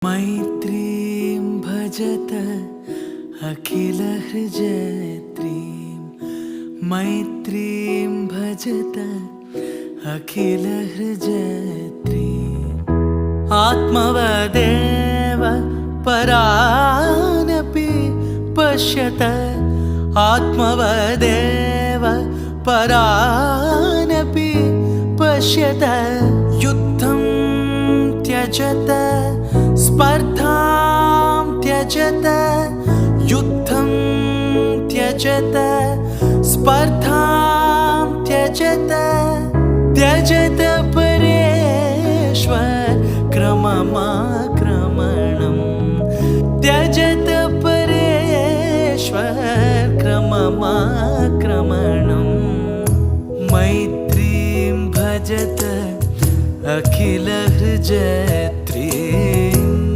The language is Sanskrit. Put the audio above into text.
मैत्रीं भजत अखिलहृजयत्रीं मैत्रीं भजत अखिलहृजयत्रीम् आत्मवदेव परानपि पश्यत आत्मवदेव परानपि पश्यत युद्धं त्यजत स्पर्धां त्यजत युद्धं त्यजत स्पर्धां त्यजत त्यजत परेश्वर क्रममाक्रमणं त्यजत परेश्वर क्रममाक्रमणं मैत्रीं भजत अखिलहृजयत्रीम्